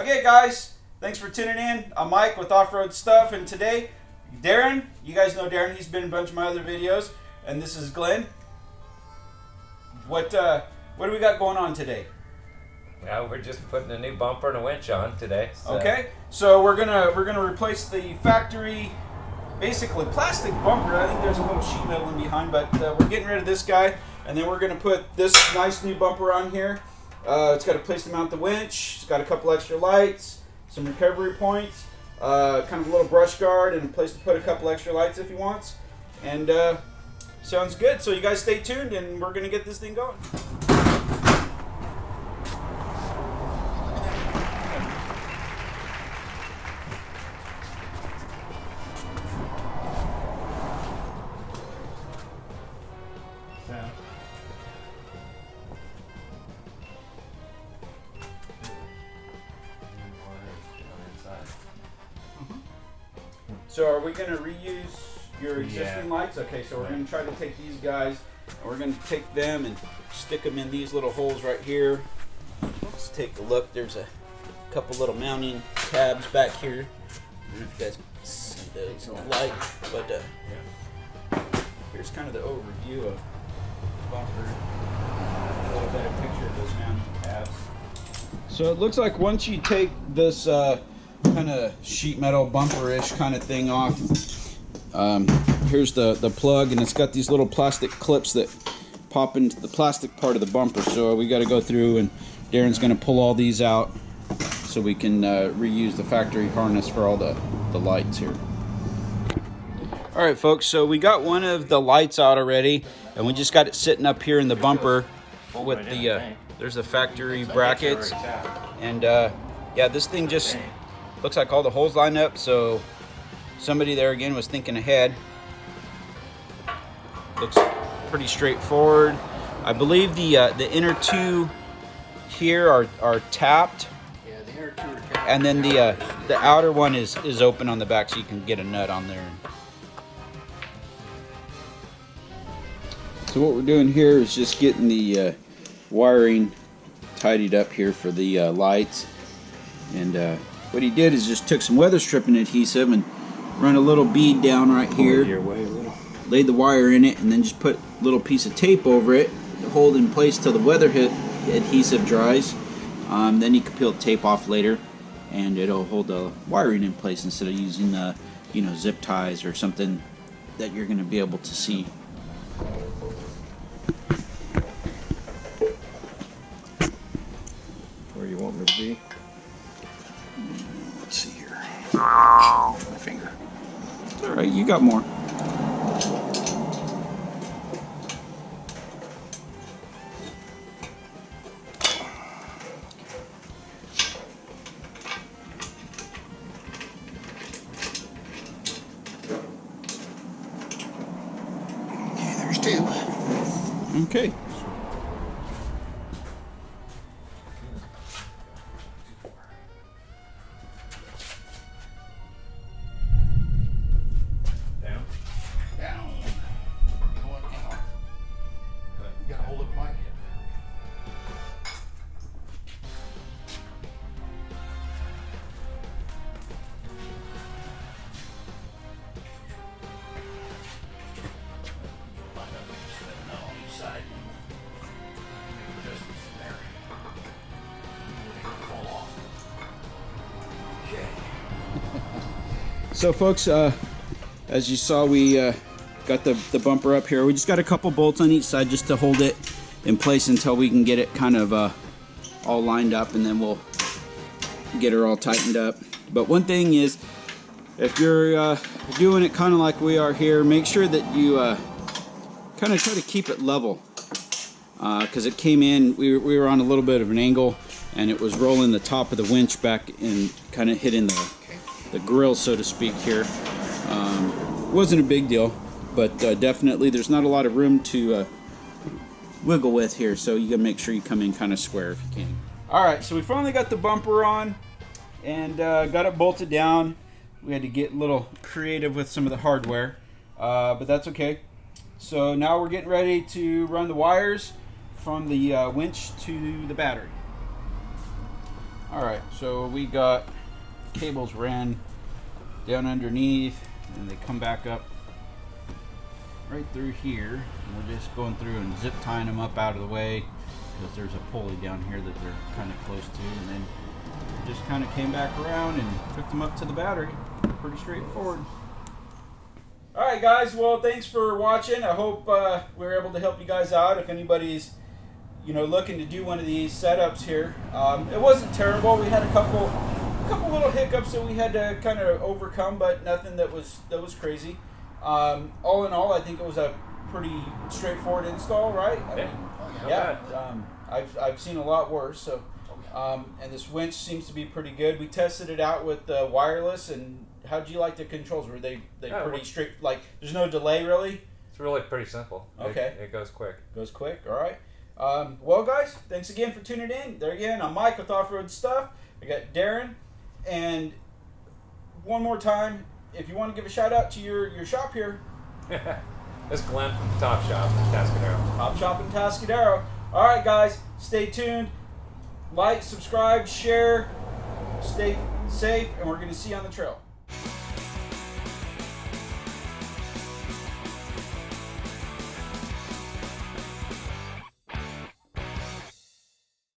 Okay guys, thanks for tuning in. I'm Mike with Off-Road Stuff, and today, Darren, you guys know Darren, he's been in a bunch of my other videos, and this is Glen. What do we got going on today? Well, we're just putting a new bumper and a winch on today. So. Okay, so we're gonna replace the factory, basically plastic bumper. I think there's a little sheet metal in behind, but we're getting rid of this guy, and then we're gonna put this nice new bumper on here. It's got a place to mount the winch. It's got a couple extra lights, some recovery points, kind of a little brush guard, and a place to put a couple extra lights if he wants. And sounds good. So you guys stay tuned, and we're gonna get this thing going. So are we going to reuse your existing lights? Okay, so we're going to try to take these guys, and we're going to take them and stick them in these little holes right here. Let's take a look. There's a couple little mounting tabs back here. I don't know if you guys can see those in the light, but here's kind of the overview of the bumper. A little better picture of those mounting tabs. So it looks like once you take this kind of sheet metal bumper-ish kind of thing off, here's the plug, and it's got these little plastic clips that pop into the plastic part of the bumper. So we got to go through, and Darren's going to pull all these out so we can reuse the factory harness for all the lights here. All right folks, so we got one of the lights out already, and we just got it sitting up here in the bumper with the there's the factory brackets, and yeah, this thing just looks like all the holes line up, so somebody there again was thinking ahead. Looks pretty straightforward. I believe the inner two here are tapped. Yeah, the inner two are tapped. And then the outer one is open on the back, so you can get a nut on there. So what we're doing here is just getting the wiring tidied up here for the lights. And what he did is just took some weather stripping adhesive and run a little bead down right here, laid the wire in it, and then just put a little piece of tape over it to hold in place till the weather adhesive dries. Then you can peel the tape off later, and it'll hold the wiring in place instead of using zip ties or something that you're going to be able to see. Where you want me to be? Let's see here. My finger. It's all right, you got more. Okay, there's two. Okay. So folks, as you saw, we got the bumper up here. We just got a couple bolts on each side just to hold it in place until we can get it kind of all lined up, and then we'll get her all tightened up. But one thing is, if you're doing it kind of like we are here, make sure that you kind of try to keep it level, because it came in, we were on a little bit of an angle, and it was rolling the top of the winch back and kind of hitting the grill, so to speak, here. Wasn't a big deal, but definitely there's not a lot of room to wiggle with here, so you gotta make sure you come in kind of square if you can. Alright, so we finally got the bumper on and got it bolted down. We had to get a little creative with some of the hardware, but that's okay. So now we're getting ready to run the wires from the winch to the battery. Alright, so we got cables ran down underneath and they come back up right through here. And we're just going through and zip tying them up out of the way because there's a pulley down here that they're kind of close to, and then just kind of came back around and hooked them up to the battery. Pretty straightforward. Alright guys, well thanks for watching. I hope we were able to help you guys out. If anybody's looking to do one of these setups here, it wasn't terrible. We had a couple little hiccups that we had to kind of overcome, but nothing that was crazy. All in all, I think it was a pretty straightforward install, right? I've seen a lot worse. So, and this winch seems to be pretty good. We tested it out with wireless. And how'd you like the controls? Were they pretty straight? Like, there's no delay really. It's really pretty simple. Okay, it goes quick. Goes quick. All right. Well, guys, thanks again for tuning in. There again, I'm Mike with Off-Road Stuff. I got Darren, and one more time, if you want to give a shout out to your shop here. This is Glen from the Top Shop in Tascadero. Top Shop in Tascadero. All right, guys, stay tuned. Like, subscribe, share. Stay safe, and we're going to see you on the trail.